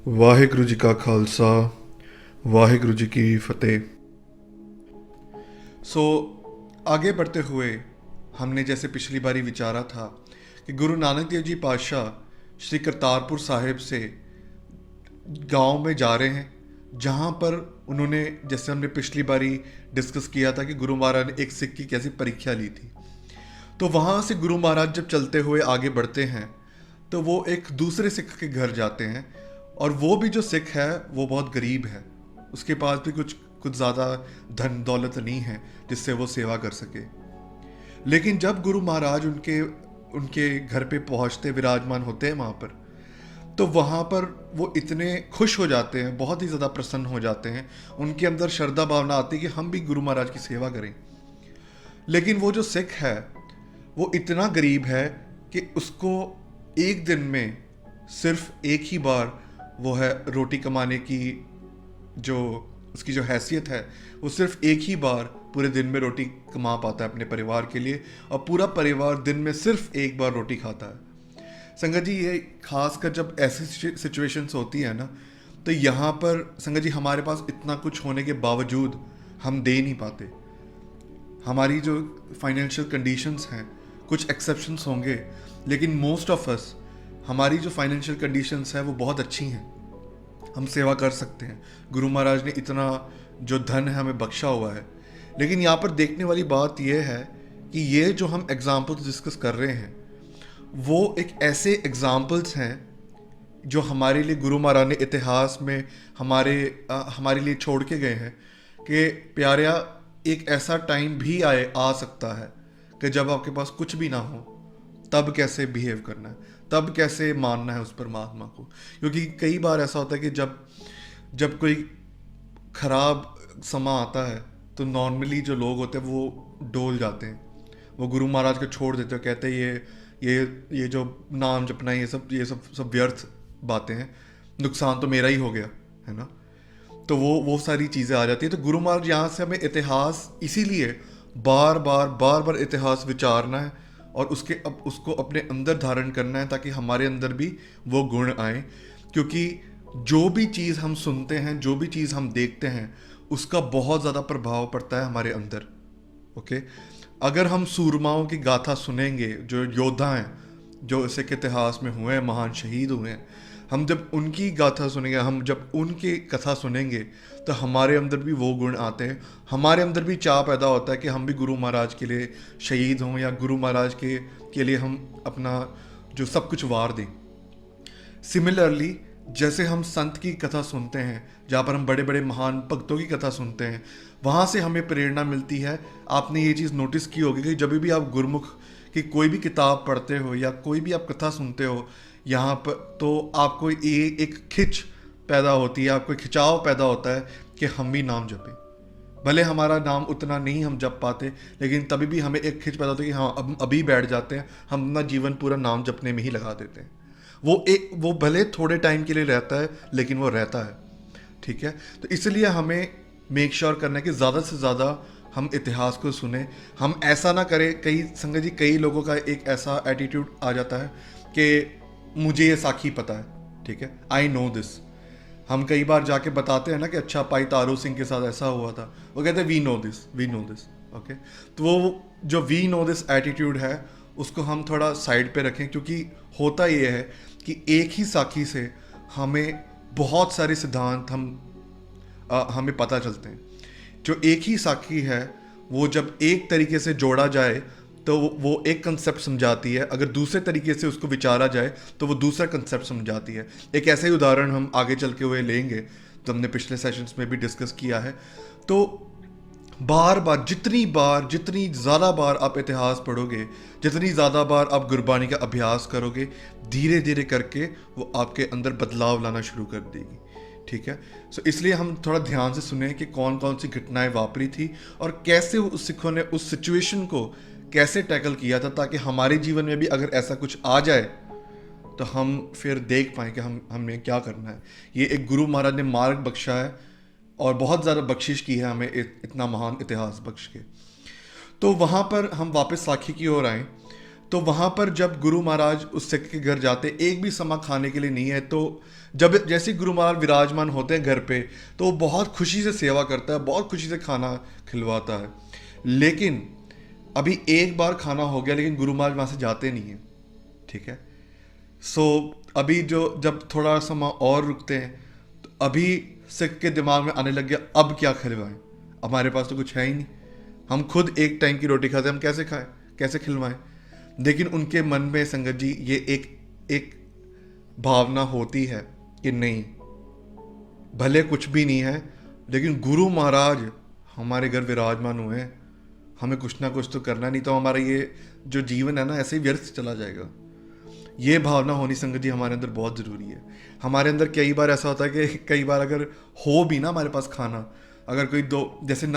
वाहिगुरु जी का खालसा, वाहिगुरु जी की फतेह। आगे बढ़ते हुए हमने जैसे पिछली बारी विचारा था कि गुरु नानक देव जी पातशाह श्री करतारपुर साहिब से गांव में जा रहे हैं, जहां पर उन्होंने, जैसे हमने पिछली बारी डिस्कस किया था कि गुरु महाराज ने एक सिख की कैसी परीक्षा ली थी। तो वहाँ से गुरु महाराज जब चलते हुए आगे बढ़ते हैं तो वो एक दूसरे सिख के घर जाते हैं, और वो भी जो सिख है वो बहुत गरीब है, उसके पास भी कुछ ज़्यादा धन दौलत नहीं है जिससे वो सेवा कर सके। लेकिन जब गुरु महाराज उनके उनके घर पे पहुंचते, विराजमान होते हैं वहाँ पर, तो वहाँ पर वो इतने खुश हो जाते हैं, बहुत ही ज़्यादा प्रसन्न हो जाते हैं, उनके अंदर श्रद्धा भावना आती है कि हम भी गुरु महाराज की सेवा करें। लेकिन वो जो सिख है वो इतना गरीब है कि उसको एक दिन में सिर्फ एक ही बार वो है रोटी कमाने की, जो उसकी जो हैसियत है, वो सिर्फ एक ही बार पूरे दिन में रोटी कमा पाता है अपने परिवार के लिए, और पूरा परिवार दिन में सिर्फ एक बार रोटी खाता है। संगत जी, ये खासकर जब ऐसी सिचुएशंस होती है ना, तो यहाँ पर संगत जी हमारे पास इतना कुछ होने के बावजूद हम दे नहीं पाते। हमारी जो फाइनेंशियल कंडीशंस हैं, कुछ एक्सेप्शंस होंगे, लेकिन मोस्ट ऑफ अस, हमारी जो फाइनेंशियल कंडीशंस है वो बहुत अच्छी हैं, हम सेवा कर सकते हैं। गुरु महाराज ने इतना जो धन है हमें बख्शा हुआ है। लेकिन यहाँ पर देखने वाली बात यह है कि ये जो हम एग्जाम्पल्स डिस्कस कर रहे हैं वो एक ऐसे एग्जाम्पल्स हैं जो हमारे लिए गुरु महाराज ने इतिहास में हमारे लिए छोड़ के गए हैं कि प्यारिया, एक ऐसा टाइम भी आ सकता है कि जब आपके पास कुछ भी ना हो, तब कैसे बिहेव करना है, तब कैसे मानना है उस परमात्मा को। क्योंकि कई बार ऐसा होता है कि जब कोई खराब समा आता है तो नॉर्मली जो लोग होते हैं वो डोल जाते हैं, वो गुरु महाराज को छोड़ देते हैं, कहते हैं ये जो नाम जपना है, ये सब व्यर्थ बातें हैं, नुकसान तो मेरा ही हो गया है ना। तो वो सारी चीज़ें आ जाती है। तो गुरु महाराज यहाँ से हमें इतिहास इसीलिए बार बार इतिहास विचारना है और उसको अपने अंदर धारण करना है, ताकि हमारे अंदर भी वो गुण आए। क्योंकि जो भी चीज़ हम सुनते हैं, जो भी चीज़ हम देखते हैं, उसका बहुत ज़्यादा प्रभाव पड़ता है हमारे अंदर। ओके, अगर हम सूरमाओं की गाथा सुनेंगे, जो योद्धा हैं, जो सिख इतिहास में हुए हैं, महान शहीद हुए हैं, हम जब उनकी गाथा सुनेंगे, हम जब उनकी कथा सुनेंगे, तो हमारे अंदर भी वो गुण आते हैं, हमारे अंदर भी चाह पैदा होता है कि हम भी गुरु महाराज के लिए शहीद हों, या गुरु महाराज के लिए हम अपना जो सब कुछ वार दें। सिमिलरली, जैसे हम संत की कथा सुनते हैं, जहाँ पर हम बड़े बड़े महान भक्तों की कथा सुनते हैं, वहाँ से हमें प्रेरणा मिलती है। आपने ये चीज़ नोटिस की होगी कि जब भी आप गुरुमुख की कोई भी किताब पढ़ते हो या कोई भी आप कथा सुनते हो यहाँ पर, तो आपको एक खिंच पैदा होती है, आपको खिंचाव पैदा होता है कि हम भी नाम जपें। भले हमारा नाम उतना नहीं हम जप पाते, लेकिन तभी भी हमें एक खिंच पैदा होती है कि हाँ, अब अभी बैठ जाते हैं, हम अपना जीवन पूरा नाम जपने में ही लगा देते हैं। वो भले थोड़े टाइम के लिए रहता है, लेकिन वो रहता है। ठीक है, तो इसलिए हमें मेक श्योर करना है कि ज़्यादा से ज़्यादा हम इतिहास को सुने। हम ऐसा ना करें, संगत जी, कई लोगों का एक ऐसा एटीट्यूड आ जाता है कि मुझे ये साखी पता है, ठीक है, आई नो दिस। हम कई बार जाके बताते हैं ना कि अच्छा भाई तारू सिंह के साथ ऐसा हुआ था, वो कहते हैं वी नो दिस। ओके, तो वो जो वी नो दिस एटीट्यूड है उसको हम थोड़ा साइड पे रखें। क्योंकि होता ये है कि एक ही साखी से हमें बहुत सारे सिद्धांत हमें पता चलते हैं। जो एक ही साखी है वो जब एक तरीके से जोड़ा जाए तो वो एक कंसेप्ट समझाती है, अगर दूसरे तरीके से उसको विचारा जाए तो वो दूसरा कंसेप्ट समझाती है। एक ऐसा ही उदाहरण हम आगे चल के हुए लेंगे, तो हमने पिछले सेशंस में भी डिस्कस किया है। तो बार जितनी ज़्यादा बार आप इतिहास पढ़ोगे, जितनी ज़्यादा बार आप गुरबानी का अभ्यास करोगे, धीरे धीरे करके वो आपके अंदर बदलाव लाना शुरू कर देगी। ठीक है, सो इसलिए हम थोड़ा ध्यान से सुने कि कौन कौन सी घटनाएं वापरी थी और कैसे उस सिखों ने उस सिचुएशन को कैसे टैकल किया था, ताकि हमारे जीवन में भी अगर ऐसा कुछ आ जाए तो हम फिर देख पाएँ कि हमें क्या करना है। ये एक गुरु महाराज ने मार्ग बख्शा है और बहुत ज़्यादा बख्शिश की है हमें इतना महान इतिहास बख्श के। तो वहाँ पर हम वापस साखी की ओर आएँ तो वहाँ पर जब गुरु महाराज उस सिख के घर जाते, एक भी समा खाने के लिए नहीं है, तो जब जैसे ही गुरु महाराज विराजमान होते हैं घर पे, तो वो बहुत खुशी से सेवा करता है, बहुत खुशी से खाना खिलवाता है। लेकिन अभी एक बार खाना हो गया, लेकिन गुरु महाराज वहाँ से जाते नहीं हैं, ठीक है। सो अभी जो जब थोड़ा समा और रुकते हैं, तो अभी सिख के दिमाग में आने लग गया, अब क्या खिलवाएं, हमारे पास तो कुछ है ही नहीं, हम खुद एक टाइम की रोटी खाते हैं, हम कैसे खाएं, कैसे खिलवाएं। लेकिन उनके मन में संगत जी ये एक भावना होती है कि नहीं, भले कुछ भी नहीं है, लेकिन गुरु महाराज हमारे घर विराजमान हुए हैं, हमें कुछ ना कुछ तो करना, नहीं तो हमारा ये जो जीवन है ना ऐसे ही व्यर्थ चला जाएगा। ये भावना होनी संगत जी हमारे अंदर बहुत ज़रूरी है। हमारे अंदर कई बार ऐसा होता है कि कई बार अगर हो भी ना हमारे पास खाना, अगर कोई दो, जैसे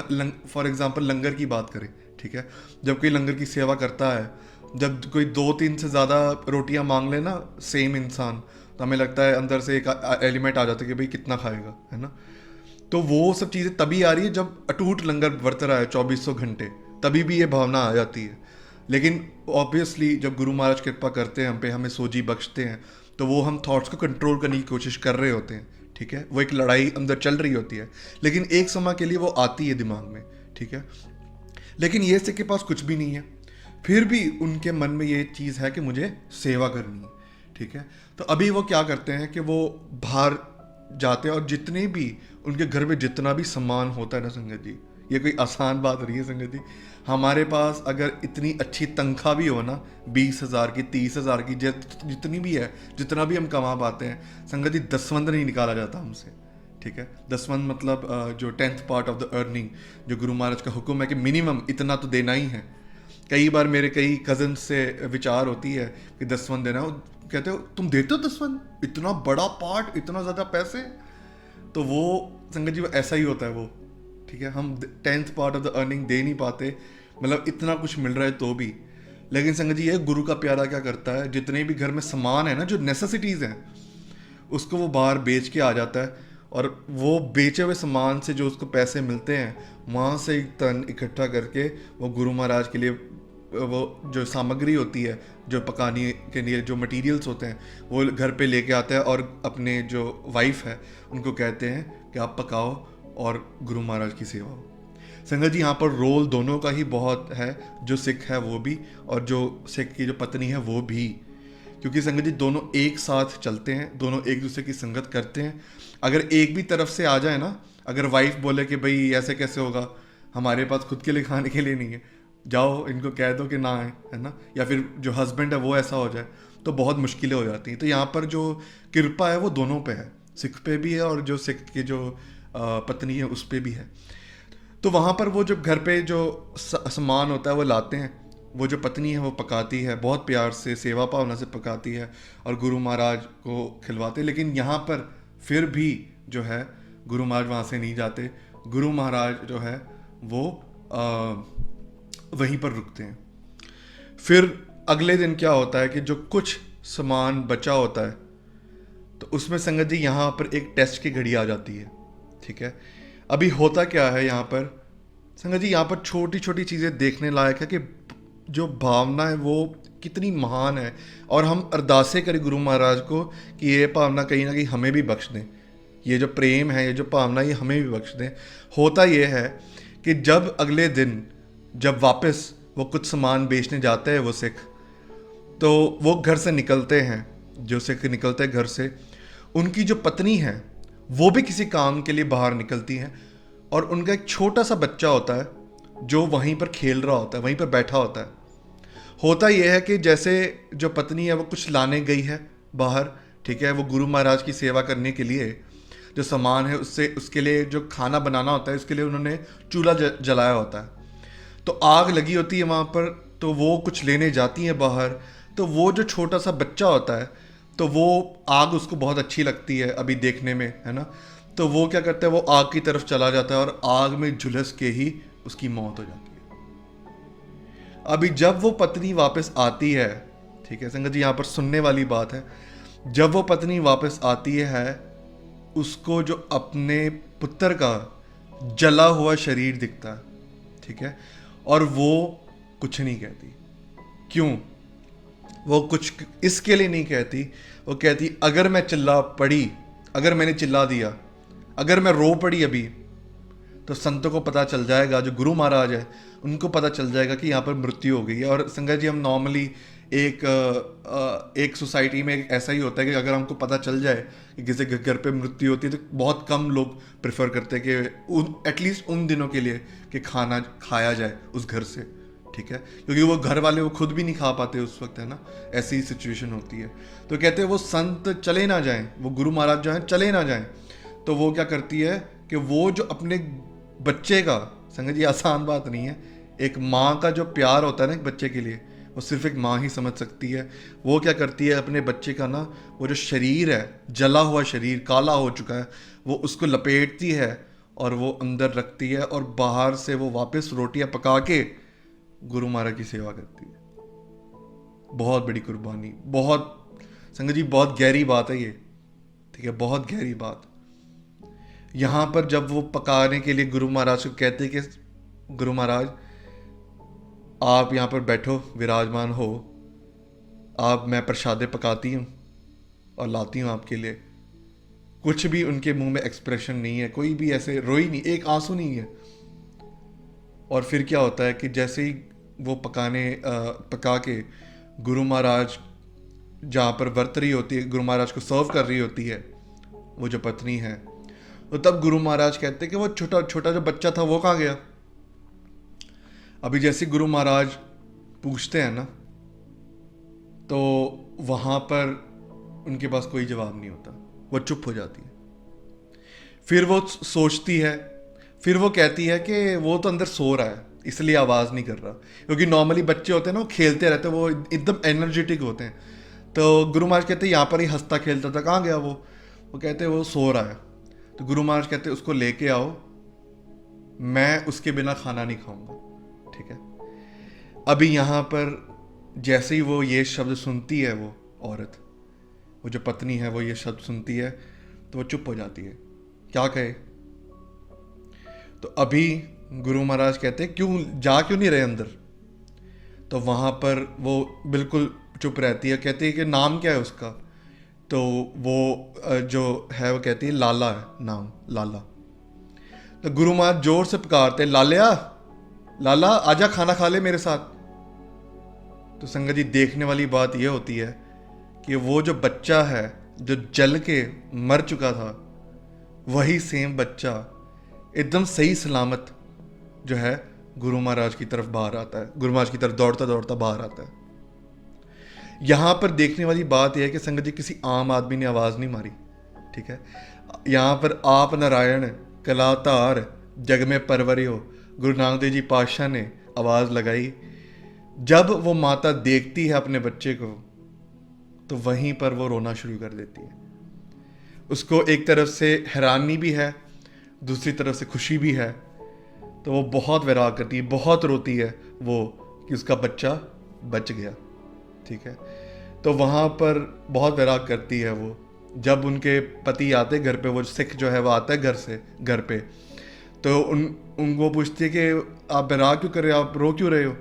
फॉर एग्जांपल लंगर की बात करें, ठीक है, जब कोई लंगर की सेवा करता है, जब कोई 2-3 से ज़्यादा रोटियां मांग ले ना सेम इंसान, तो हमें लगता है अंदर से एक एलिमेंट आ जाता है कि भाई कितना खाएगा, है ना। तो वो सब चीज़ें तभी आ रही है जब अटूट लंगर बरत रहा है 2400 घंटे, तभी भी ये भावना आ जाती है। लेकिन ऑब्वियसली जब गुरु महाराज कृपा करते हैं हम पे, हमें सोजी बख्शते हैं, तो वो हम थॉट्स को कंट्रोल करने की कोशिश कर रहे होते हैं, ठीक है, वो एक लड़ाई अंदर चल रही होती है, लेकिन एक समय के लिए वो आती है दिमाग में, ठीक है। लेकिन ये सिख के पास कुछ भी नहीं है, फिर भी उनके मन में ये चीज़ है कि मुझे सेवा करनी है, ठीक है। तो अभी वो क्या करते हैं कि वो बाहर जाते हैं, और जितने भी उनके घर में जितना भी सामान होता है ना संगत जी, ये कोई आसान बात नहीं है संगत जी। हमारे पास अगर इतनी अच्छी तनख्वाह भी हो ना, 20,000 की, 30,000 की, जितनी भी है, जितना भी हम कमा पाते हैं संगत जी, दसवंध नहीं निकाला जाता हमसे, ठीक है। दसवंध मतलब जो 10th part of the earning, जो गुरु महाराज का हुक्म है कि मिनिमम इतना तो देना ही है। कई बार मेरे कई कजन से विचार होती है कि दसवंध देना, कहते हो तुम देते हो दसवंध, इतना बड़ा पार्ट, इतना ज़्यादा पैसे, तो वो संगत जी ऐसा ही होता है वो, ठीक है। हम 10th part of the earning दे नहीं पाते, मतलब इतना कुछ मिल रहा है तो भी। लेकिन संगत जी ये गुरु का प्यारा क्या करता है, जितने भी घर में सामान है ना, जो नेसेसिटीज़ हैं, उसको वो बाहर बेच के आ जाता है, और वो बेचे हुए सामान से जो उसको पैसे मिलते हैं, वहाँ से एक तन इकट्ठा करके वो गुरु महाराज के लिए वो जो सामग्री होती है, जो पकाने के लिए जो मटेरियल्स होते हैं, वो घर पे लेके आता है, और अपने जो वाइफ है उनको कहते हैं कि आप पकाओ और गुरु महाराज की सेवा हो। संगत जी यहाँ पर रोल दोनों का ही बहुत है, जो सिख है वो भी, और जो सिख की जो पत्नी है वो भी, क्योंकि संगत जी दोनों एक साथ चलते हैं, दोनों एक दूसरे की संगत करते हैं। अगर एक भी तरफ से आ जाए ना, अगर वाइफ बोले कि भाई ऐसे कैसे होगा, हमारे पास खुद के लिए खाने के लिए नहीं है, जाओ इनको कह दो कि ना आए, है ना, या फिर जो हस्बैंड है वो ऐसा हो जाए, तो बहुत मुश्किलें हो जाती हैं। तो यहाँ पर जो कृपा है वो दोनों पे है, सिख पे भी है और जो सिख की जो पत्नी है उस पे भी है। तो वहाँ पर वो जब घर पे जो सामान होता है वो लाते हैं, वो जो पत्नी है वो पकाती है, बहुत प्यार से सेवा भावना से पकाती है, और गुरु महाराज को खिलवाते हैं। लेकिन यहाँ पर फिर भी जो है गुरु महाराज वहाँ से नहीं जाते, गुरु महाराज जो है वो वहीं पर रुकते हैं। फिर अगले दिन क्या होता है कि जो कुछ सामान बचा होता है, तो उसमें संगत जी यहाँ पर एक टेस्ट की घड़ी आ जाती है, ठीक है। अभी होता क्या है यहाँ पर संगत जी, यहाँ पर छोटी छोटी चीज़ें देखने लायक है कि जो भावना है वो कितनी महान है, और हम अरदासें करें गुरु महाराज को कि ये भावना कहीं ना कहीं हमें भी बख्श दें, ये जो प्रेम है, ये जो भावना, ये हमें भी बख्श दें। होता ये है कि जब अगले दिन जब वापस वो कुछ सामान बेचने जाते हैं वो सिख, तो वो घर से निकलते हैं, जो सिख निकलते हैं घर से, उनकी जो पत्नी है वो भी किसी काम के लिए बाहर निकलती हैं, और उनका एक छोटा सा बच्चा होता है जो वहीं पर खेल रहा होता है, वहीं पर बैठा होता है। होता यह है कि जैसे जो पत्नी है वो कुछ लाने गई है बाहर, ठीक है, वो गुरु महाराज की सेवा करने के लिए जो सामान है उससे, उसके लिए जो खाना बनाना होता है, उसके लिए उन्होंने चूल्हा जलाया होता है, तो आग लगी होती है वहाँ पर, तो वो कुछ लेने जाती हैं बाहर, तो वो जो छोटा सा बच्चा होता है, तो वो आग उसको बहुत अच्छी लगती है अभी देखने में, है ना, तो वो क्या करता है, वो आग की तरफ चला जाता है और आग में झुलस के ही उसकी मौत हो जाती है। अभी जब वो पत्नी वापस आती है, ठीक है संगत जी, यहाँ पर सुनने वाली बात है, जब वो पत्नी वापस आती है, उसको जो अपने पुत्र का जला हुआ शरीर दिखता है, ठीक है, और वो कुछ नहीं कहती। क्यों? वो कुछ इसके लिए नहीं कहती, वो कहती अगर मैं चिल्ला पड़ी, अगर मैंने चिल्ला दिया, अगर मैं रो पड़ी अभी, तो संतों को पता चल जाएगा, जो गुरु महाराज है उनको पता चल जाएगा कि यहाँ पर मृत्यु हो गई है। और संगत जी, हम नॉर्मली एक सोसाइटी में ऐसा ही होता है कि अगर हमको पता चल जाए कि किसी के घर पे मृत्यु होती है, तो बहुत कम लोग प्रेफर करते हैं कि एटलीस्ट उन दिनों के लिए कि खाना खाया जाए उस घर से, ठीक है, क्योंकि वो घर वाले वो खुद भी नहीं खा पाते उस वक्त, है ना, ऐसी ही सिचुएशन होती है। तो कहते हैं वो संत चले ना जाएं, वो गुरु महाराज जो हैं चले ना जाएं, तो वो क्या करती है कि वो जो अपने बच्चे का, संगत जी आसान बात नहीं है, एक माँ का जो प्यार होता है ना एक बच्चे के लिए, वो सिर्फ एक माँ ही समझ सकती है। वो क्या करती है, अपने बच्चे का ना वो जो शरीर है, जला हुआ शरीर, काला हो चुका है, वो उसको लपेटती है और वो अंदर रखती है, और बाहर से वो वापस रोटियां पका के गुरु महाराज की सेवा करती है। बहुत बड़ी कुर्बानी, बहुत संगत जी बहुत गहरी बात है ये, ठीक है, बहुत गहरी बात। यहाँ पर जब वो पकाने के लिए गुरु महाराज को कहते कि गुरु महाराज आप यहाँ पर बैठो, विराजमान हो, आप, मैं प्रसादे पकाती हूँ और लाती हूँ आपके लिए, कुछ भी उनके मुंह में एक्सप्रेशन नहीं है, कोई भी ऐसे रोई नहीं, एक आंसू नहीं है। और फिर क्या होता है कि जैसे ही वो पका के गुरु महाराज जहाँ पर वर्त रही होती है, गुरु महाराज को सर्व कर रही होती है वो जो पत्नी है, तो तब गुरु महाराज कहते हैं कि वो छोटा छोटा जो बच्चा था वो कहाँ गया। अभी जैसे गुरु महाराज पूछते हैं ना, तो वहाँ पर उनके पास कोई जवाब नहीं होता, वो चुप हो जाती है। फिर वो सोचती है, फिर वो कहती है कि वो तो अंदर सो रहा है इसलिए आवाज़ नहीं कर रहा, क्योंकि नॉर्मली बच्चे होते हैं ना वो खेलते रहते हैं, वो एकदम एनर्जेटिक होते हैं। तो गुरु महाराज कहते हैं यहाँ पर ही हंसता खेलता था, कहाँ गया वो कहते हैं वो सो रहा है। तो गुरु महाराज कहते हैं उसको लेके आओ, मैं उसके बिना खाना नहीं खाऊंगा, ठीक है। अभी यहाँ पर जैसे ही वो ये शब्द सुनती है, वो औरत, वो जो पत्नी है, वो ये शब्द सुनती है तो वो चुप हो जाती है, क्या कहे। तो अभी गुरु महाराज कहते हैं क्यों नहीं रहे अंदर। तो वहाँ पर वो बिल्कुल चुप रहती है, कहती है कि नाम क्या है उसका। तो वो जो है वो कहती है लाला है नाम, लाला। तो गुरु महाराज जोर से पुकारते, लालिया, लाला आजा खाना खा ले मेरे साथ। तो संगत जी देखने वाली बात यह होती है कि वो जो बच्चा है जो जल के मर चुका था, वही सेम बच्चा एकदम सही सलामत जो है गुरु महाराज की तरफ बाहर आता है, गुरु महाराज की तरफ दौड़ता दौड़ता बाहर आता है। यहाँ पर देखने वाली बात यह है कि संगत जी किसी आम आदमी ने आवाज़ नहीं मारी, ठीक है। यहाँ पर आप नारायण कलातार जग में परवरियो, गुरु नानक देव जी पातशाह ने आवाज़ लगाई। जब वो माता देखती है अपने बच्चे को, तो वहीं पर वो रोना शुरू कर देती है। उसको एक तरफ से हैरानी भी है, दूसरी तरफ से खुशी भी है। तो वो बहुत वैराग करती है, बहुत रोती है वो कि उसका बच्चा बच गया, ठीक है। तो वहाँ पर बहुत वैराग करती है वो। जब उनके पति आते घर पे, वो सिख जो है वो आता है घर पे, तो उनको पूछती है कि आप वैराग क्यों कर रहे हो, आप रो क्यों रहे हो।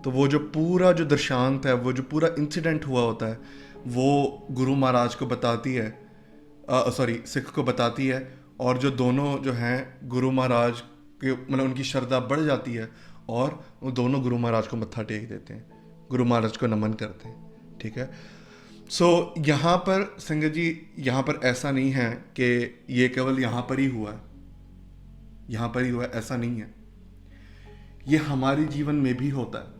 तो वो जो पूरा जो दृष्टांत है, वो जो पूरा इंसिडेंट हुआ होता है, वो गुरु महाराज को बताती है, सिख को बताती है। और जो दोनों जो हैं गुरु महाराज के, मतलब उनकी श्रद्धा बढ़ जाती है और वो दोनों गुरु महाराज को मत्था टेक देते हैं, गुरु महाराज को नमन करते हैं, ठीक है। सो यहाँ पर संगत जी, यहाँ पर ऐसा नहीं है कि ये केवल यहाँ पर ही हुआ है, यहाँ पर ही हुआ है, ऐसा नहीं है। ये हमारे जीवन में भी होता है,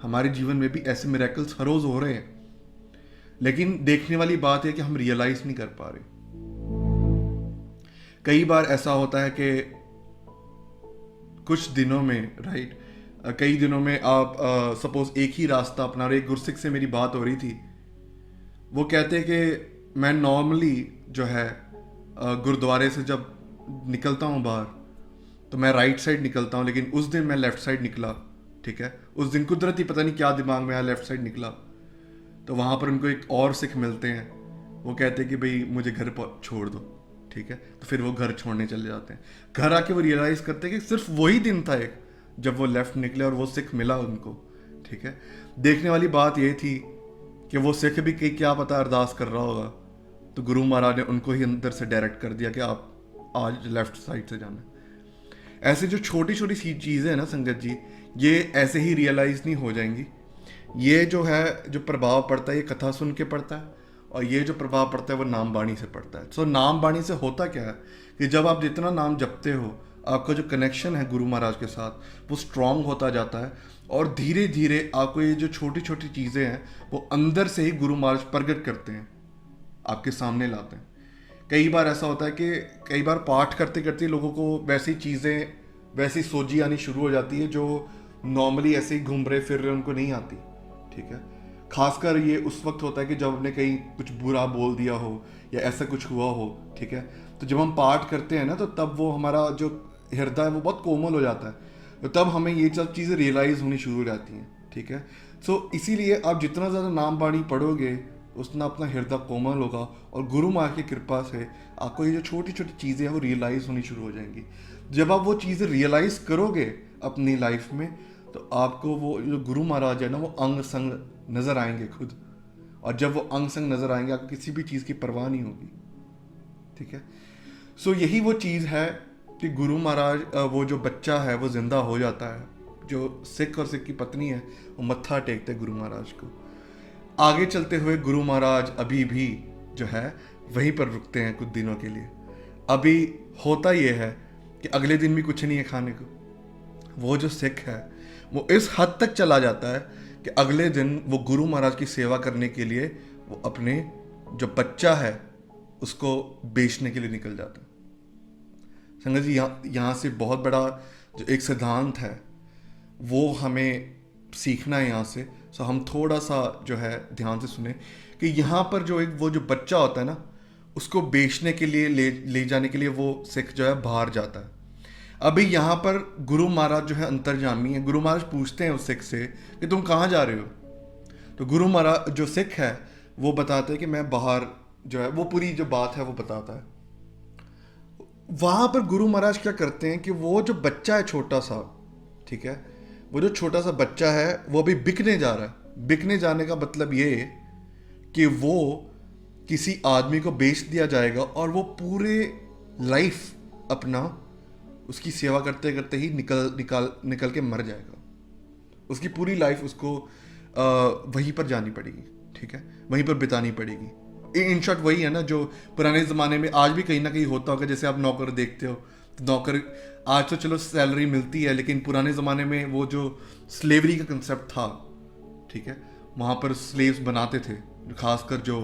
हमारे जीवन में भी ऐसे मिरेकल्स हर रोज हो रहे हैं, लेकिन देखने वाली बात है कि हम रियलाइज नहीं कर पा रहे। कई बार ऐसा होता है कि कुछ दिनों में, राइट, कई दिनों में आप सपोज एक ही रास्ता अपना रहे। एक गुरसिख से मेरी बात हो रही थी, वो कहते हैं कि मैं नॉर्मली जो है गुरुद्वारे से जब निकलता हूँ बाहर, तो मैं राइट साइड निकलता हूँ, लेकिन उस दिन मैं लेफ़्ट साइड निकला, ठीक है। उस दिन कुदरती पता नहीं क्या दिमाग में आया, लेफ़्ट साइड निकला। तो वहाँ पर उनको एक और सिख मिलते हैं, वो कहते हैं कि भाई मुझे घर पर छोड़ दो, ठीक है। तो फिर वो घर छोड़ने चले जाते हैं। घर आके वो रियलाइज़ करते हैं कि सिर्फ वही दिन था एक जब वो लेफ़्ट निकले और वो सिख मिला उनको, ठीक है। देखने वाली बात ये थी कि वो सिख भी कि क्या पता अरदास कर रहा होगा, तो गुरु महाराज ने उनको ही अंदर से डायरेक्ट कर दिया कि आप आज लेफ्ट साइड से जाना है। ऐसे जो छोटी छोटी सी चीज़ें हैं ना संगत जी, ये ऐसे ही रियलाइज़ नहीं हो जाएंगी। ये जो है, जो प्रभाव पड़ता है ये कथा सुन के पड़ता है, और ये जो प्रभाव पड़ता है वो नाम बाणी से पड़ता है। सो नाम बाणी से होता क्या है कि जब आप जितना नाम जपते हो, आपका जो कनेक्शन है गुरु महाराज के साथ वो स्ट्रांग होता जाता है, और धीरे धीरे आपको ये जो छोटी छोटी चीज़ें हैं वो अंदर से ही गुरु महाराज प्रकट करते हैं, आपके सामने लाते हैं। कई बार ऐसा होता है कि कई बार पाठ करते करते लोगों को वैसी चीज़ें, वैसी सोची आनी शुरू हो जाती है जो नॉर्मली ऐसे ही घूम रहे फिर रहे उनको नहीं आती। ठीक है, खासकर ये उस वक्त होता है कि जब हमने कहीं कुछ बुरा बोल दिया हो या ऐसा कुछ हुआ हो। ठीक है, तो जब हम पाठ करते हैं ना, तो तब वो हमारा जो हृदय है वो बहुत कोमल हो जाता है, तो तब हमें ये सब चीज़ें रियलाइज़ होनी शुरू हो जाती हैं। ठीक है, सो इसीलिए आप जितना ज़्यादा नाम बाणी पढ़ोगे उतना अपना हृदय कोमल होगा, और गुरु माँ की कृपा से आपको ये जो छोटी छोटी चीज़ें हैं वो रियलाइज़ होनी शुरू हो जाएंगी। जब आप वो चीज़ें रियलाइज़ करोगे अपनी लाइफ में, तो आपको वो जो गुरु महाराज है ना वो अंग संग नज़र आएंगे खुद, और जब वो अंग संग नज़र आएंगे आपको किसी भी चीज़ की परवाह नहीं होगी। ठीक है, सो यही वो चीज़ है कि गुरु महाराज, वो जो बच्चा है वो जिंदा हो जाता है, जो सिख और सिख की पत्नी है वो मत्था टेकते गुरु महाराज को। आगे चलते हुए गुरु महाराज अभी भी जो है वहीं पर रुकते हैं कुछ दिनों के लिए। अभी होता ये है कि अगले दिन भी कुछ नहीं है खाने को। वो जो सिख है वो इस हद तक चला जाता है कि अगले दिन वो गुरु महाराज की सेवा करने के लिए वो अपने जो बच्चा है उसको बेचने के लिए निकल जाता है। संगत जी, यहाँ से बहुत बड़ा जो एक सिद्धांत है वो हमें सीखना है यहाँ से। सो हम थोड़ा सा जो है ध्यान से सुने कि यहाँ पर जो एक वो जो बच्चा होता है ना, उसको बेचने के लिए ले जाने के लिए वो सिख जो है बाहर जाता है। अभी यहाँ पर गुरु महाराज जो है अंतर्यामी है। गुरु महाराज पूछते हैं उस सिख से कि तुम कहाँ जा रहे हो, तो गुरु महाराज जो सिख है वो बताते हैं कि मैं बाहर जो है, वो पूरी जो बात है वो बताता है। वहाँ पर गुरु महाराज क्या करते हैं कि वो जो बच्चा है छोटा सा, ठीक है, वो जो छोटा सा बच्चा है वो अभी बिकने जा रहा है। बिकने जाने का मतलब ये कि वो किसी आदमी को बेच दिया जाएगा और वो पूरे लाइफ अपना उसकी सेवा करते करते ही निकल के मर जाएगा। उसकी पूरी लाइफ उसको वहीं पर जानी पड़ेगी। ठीक है, वहीं पर बितानी पड़ेगी। इन शॉर्ट वही है ना जो पुराने ज़माने में आज भी कहीं ना कहीं होता होगा। जैसे आप नौकर देखते हो, तो नौकर आज तो चलो सैलरी मिलती है, लेकिन पुराने ज़माने में वो जो स्लेवरी का कंसेप्ट था, ठीक है, वहाँ पर स्लेव्स बनाते थे, खासकर जो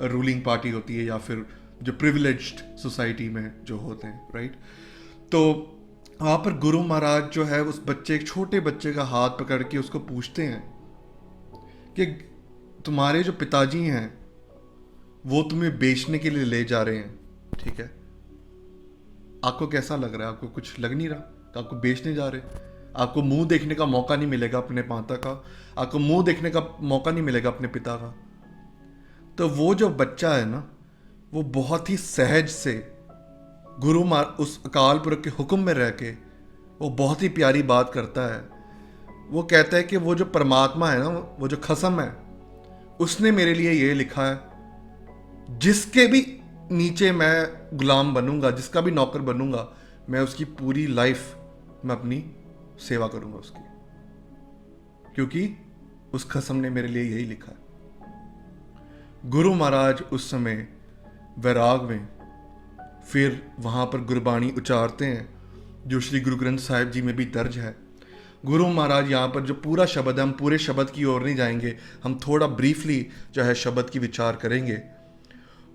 रूलिंग पार्टी होती है या फिर जो प्रिविलेज्ड सोसाइटी में जो होते हैं, राइट। तो वहाँ पर गुरु महाराज जो है उस बच्चे, एक छोटे बच्चे का हाथ पकड़ के उसको पूछते हैं कि तुम्हारे जो पिताजी हैं वो तुम्हें बेचने के लिए ले जा रहे हैं, ठीक है, आपको कैसा लग रहा है? आपको कुछ लग नहीं रहा? तो आपको बेचने जा रहे हैं, आपको मुंह देखने का मौका नहीं मिलेगा अपने माता का, आपको मुंह देखने का मौका नहीं मिलेगा अपने पिता का। तो वो जो बच्चा है ना, वो बहुत ही सहज से उस अकाल पुरख के हुक्म में रह के वो बहुत ही प्यारी बात करता है। वो कहता है कि वो जो परमात्मा है ना, वो जो खसम है, उसने मेरे लिए ये लिखा है, जिसके भी नीचे मैं गुलाम बनूंगा, जिसका भी नौकर बनूंगा, मैं उसकी पूरी लाइफ मैं अपनी सेवा करूंगा उसकी, क्योंकि उस खसम ने मेरे लिए यही लिखा है। गुरु महाराज उस समय वैराग में फिर वहां पर गुरबाणी उचारते हैं, जो श्री गुरु ग्रंथ साहिब जी में भी दर्ज है। गुरु महाराज यहाँ पर जो पूरा शब्द है, हम पूरे शब्द की ओर नहीं जाएंगे, हम थोड़ा ब्रीफली जो है शब्द की विचार करेंगे।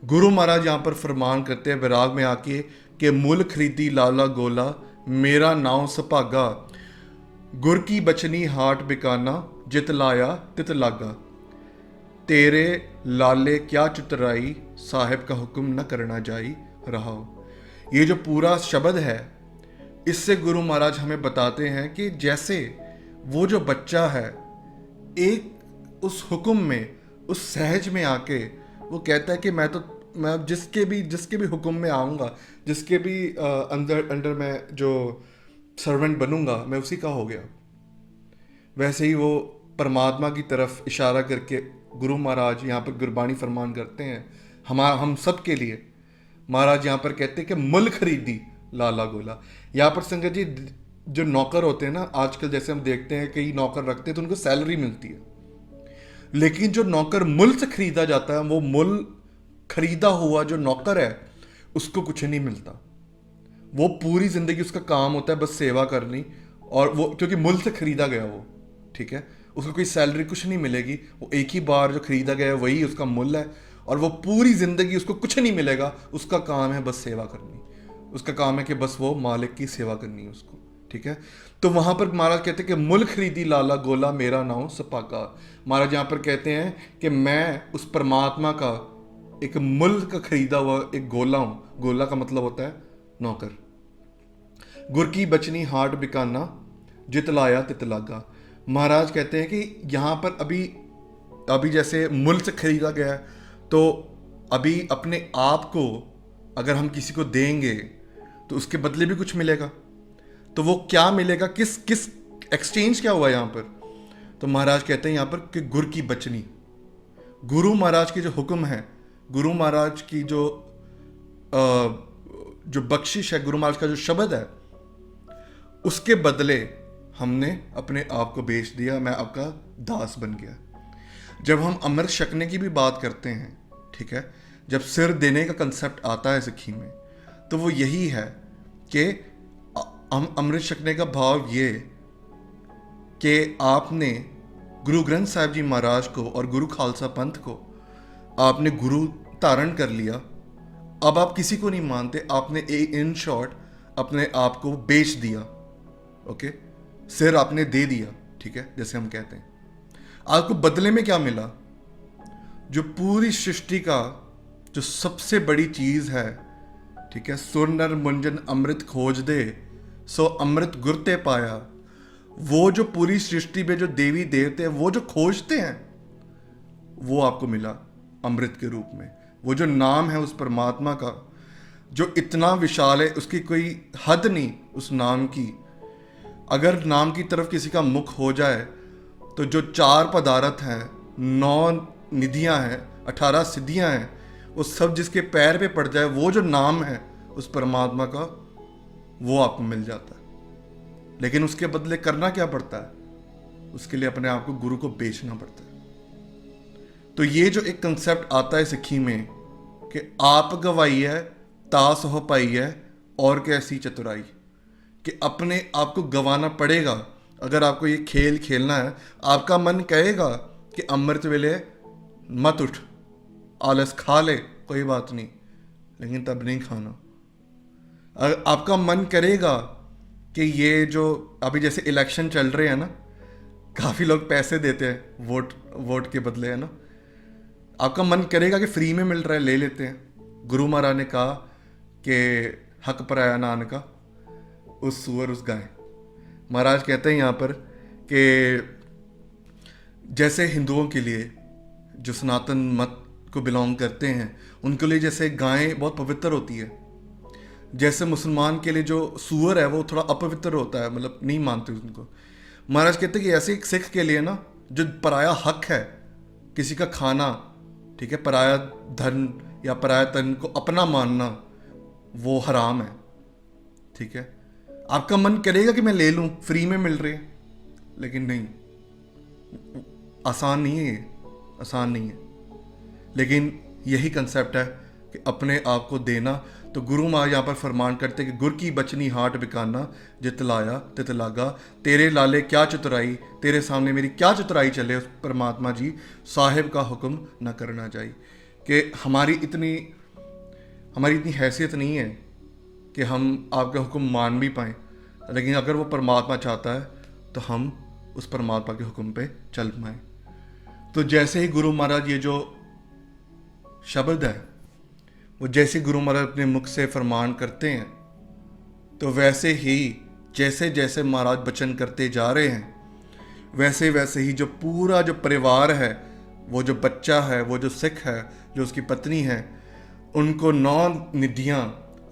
गुरु महाराज यहाँ पर फरमान करते हैं वैराग में आके कि मुल खरीदी लाला गोला, मेरा नाव सभागा, गुर की बचनी हाट बिकाना, जित लाया तित लागा, तेरे लाले क्या चितराई, साहिब का हुक्म न करना जाई रहाओ। ये जो पूरा शब्द है, इससे गुरु महाराज हमें बताते हैं कि जैसे वो जो बच्चा है एक उस हुक्म में, उस सहज में आके वो कहता है कि मैं जिसके भी हुक्म में आऊँगा, जिसके भी अंडर में जो सर्वेंट बनूंगा, मैं उसी का हो गया। वैसे ही वो परमात्मा की तरफ इशारा करके गुरु महाराज यहाँ पर गुरबाणी फरमान करते हैं हम सब के लिए। महाराज यहाँ पर कहते हैं कि मुल खरीदी लाला गोला। यहाँ पर संगत जी जो नौकर होते हैं ना, आजकल जैसे हम देखते हैं कई नौकर रखते हैं तो उनको सैलरी मिलती है, लेकिन जो नौकर मुल से खरीदा जाता है, वो मुल खरीदा हुआ जो नौकर है उसको कुछ नहीं मिलता। वो पूरी जिंदगी उसका काम होता है बस सेवा करनी, और वो क्योंकि मुल से खरीदा गया वो, ठीक है, उसको कोई सैलरी कुछ नहीं मिलेगी। वो एक ही बार जो खरीदा गया है वही उसका मूल्य है, और वो पूरी जिंदगी उसको कुछ नहीं मिलेगा। उसका काम है बस सेवा करनी, उसका काम है कि बस वो मालिक की सेवा करनी है उसको, ठीक है। तो वहां पर महाराज कहते हैं कि मुल खरीदी लाला गोला मेरा नाम सपाका। महाराज यहाँ पर कहते हैं कि मैं उस परमात्मा का एक मुल का खरीदा हुआ एक गोला हूं। गोला का मतलब होता है नौकर। गुर की बचनी हाट बिकाना जित लाया तित लागा। महाराज कहते हैं कि यहाँ पर अभी जैसे मुल से खरीदा गया है, तो अभी अपने आप को अगर हम किसी को देंगे तो उसके बदले भी कुछ मिलेगा। तो वो क्या मिलेगा, किस किस एक्सचेंज क्या हुआ यहाँ पर? तो महाराज कहते हैं यहाँ पर कि गुर की बचनी, गुरु महाराज की जो हुक्म है, गुरु महाराज की जो बख्शिश है, गुरु महाराज का जो शब्द है, उसके बदले हमने अपने आप को बेच दिया। मैं आपका दास बन गया। जब हम अमृत छकने की भी बात करते हैं, ठीक है, जब सिर देने का कंसेप्ट आता है सिक्खी में, तो वो यही है कि हम अमृत छकने का भाव ये कि आपने गुरु ग्रंथ साहिब जी महाराज को और गुरु खालसा पंथ को आपने गुरु धारण कर लिया। अब आप किसी को नहीं मानते, आपने इन शॉर्ट अपने आप को बेच दिया। ओके, सिर आपने दे दिया, ठीक है, जैसे हम कहते हैं। आपको बदले में क्या मिला? जो पूरी सृष्टि का जो सबसे बड़ी चीज है, ठीक है, सुर नर मुंजन अमृत खोज दे सो अमृत गुरते पाया। वो जो पूरी सृष्टि में जो देवी देवते हैं वो जो खोजते हैं, वो आपको मिला अमृत के रूप में। वो जो नाम है उस परमात्मा का, जो इतना विशाल है, उसकी कोई हद नहीं उस नाम की। अगर नाम की तरफ किसी का मुख हो जाए तो जो 4 पदार्थ हैं, 9 निधियां हैं, 18 सिद्धियां हैं, वो सब जिसके पैर पे पड़ जाए, वो जो नाम है उस परमात्मा का, वो आपको मिल जाता है। लेकिन उसके बदले करना क्या पड़ता है? उसके लिए अपने आप को गुरु को बेचना पड़ता है। तो ये जो एक कंसेप्ट आता है सिक्खी में कि आप गवाई है तास हो पाई है और कैसी चतुराई, कि अपने आप को गंवाना पड़ेगा। अगर आपको ये खेल खेलना है, आपका मन कहेगा कि अमृत वेले मत उठ, आलस खा ले, कोई बात नहीं, लेकिन तब नहीं खाना। अगर आपका मन करेगा कि ये जो अभी जैसे इलेक्शन चल रहे हैं ना, काफ़ी लोग पैसे देते हैं वोट के बदले, है ना, आपका मन करेगा कि फ्री में मिल रहा है, ले लेते हैं। गुरु महाराज ने कहा कि हक पराया नानका उस सुअर उस गाय। महाराज कहते हैं यहाँ पर कि जैसे हिंदुओं के लिए जो सनातन मत को बिलोंग करते हैं, उनके लिए जैसे गायें बहुत पवित्र होती है, जैसे मुसलमान के लिए जो सुअर है वो थोड़ा अपवित्र होता है, मतलब नहीं मानते उनको। महाराज कहते हैं कि ऐसे एक सिख के लिए ना, जो पराया हक है किसी का खाना, ठीक है, पराया धन या पराया तन को अपना मानना, वो हराम है, ठीक है। आपका मन करेगा कि मैं ले लूं, फ्री में मिल रहे हैं, लेकिन नहीं, आसान नहीं है ये, आसान नहीं है। लेकिन यही कंसेप्ट है कि अपने आप को देना। तो गुरु महाराज यहाँ पर फरमान करते कि गुर की बचनी हाट बिकाना जित लाया तित लागा। तेरे लाले क्या चतुराई, तेरे सामने मेरी क्या चतुराई चले उस परमात्मा जी, साहिब का हुक्म न करना चाहिए। कि हमारी इतनी हैसियत नहीं है कि हम आपका हुक्म मान भी पाएँ, लेकिन अगर वो परमात्मा चाहता है तो हम उस परमात्मा के हुक्म पे चल पाएँ। तो जैसे ही गुरु महाराज ये जो शब्द है, वो जैसे गुरु महाराज अपने मुख से फरमान करते हैं, तो वैसे ही जैसे जैसे महाराज वचन करते जा रहे हैं, वैसे वैसे ही जो पूरा जो परिवार है, वो जो बच्चा है, वो जो सिख है, जो उसकी पत्नी है, उनको 9 निधियाँ,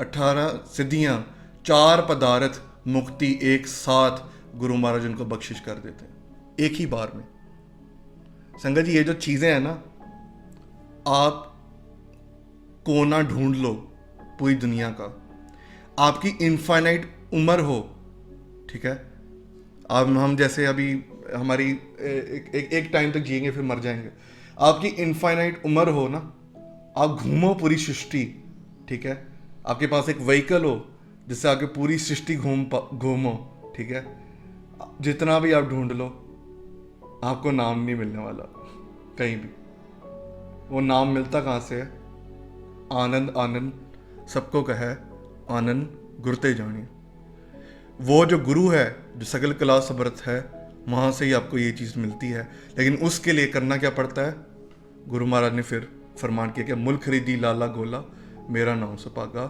18 सिद्धियाँ, 4 पदार्थ, मुक्ति एक साथ गुरु महाराज उनको बख्शिश कर देते हैं एक ही बार में। संगत जी, ये जो चीज़ें हैं ना, आप कोना ढूंढ लो पूरी दुनिया का, आपकी इनफाइनाइट उम्र हो, ठीक है, अब हम जैसे अभी हमारी एक टाइम तक जिएंगे फिर मर जाएंगे, आपकी इनफाइनाइट उम्र हो ना, आप घूमो पूरी सृष्टि, ठीक है, आपके पास एक व्हीकल हो जिससे आके पूरी सृष्टि घूमो, ठीक है, जितना भी आप ढूंढ लो आपको नाम नहीं मिलने वाला कहीं भी। वो नाम मिलता कहाँ से है? आनंद आनंद सबको कहे, आनंद गुरते जानिए। वो जो गुरु है, जो सकल कला समर्थ है, वहाँ से ही आपको ये चीज़ मिलती है। लेकिन उसके लिए करना क्या पड़ता है? गुरु महाराज ने फिर फरमान किया कि मुल्क खरीदी लाला गोला, मेरा नाम सपागा,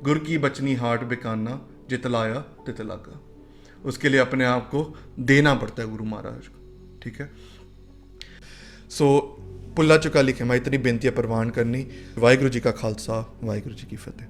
गुर की बचनी हाट बेकाना, जितलाया तितलागा। उसके लिए अपने आप को देना पड़ता है गुरु महाराज को, ठीक है। सो पुल्ला चुका लिखे मैं इतनी बेनती प्रवान करनी। वाहिगुरु जी का खालसा, वाहिगुरु जी की फतेह।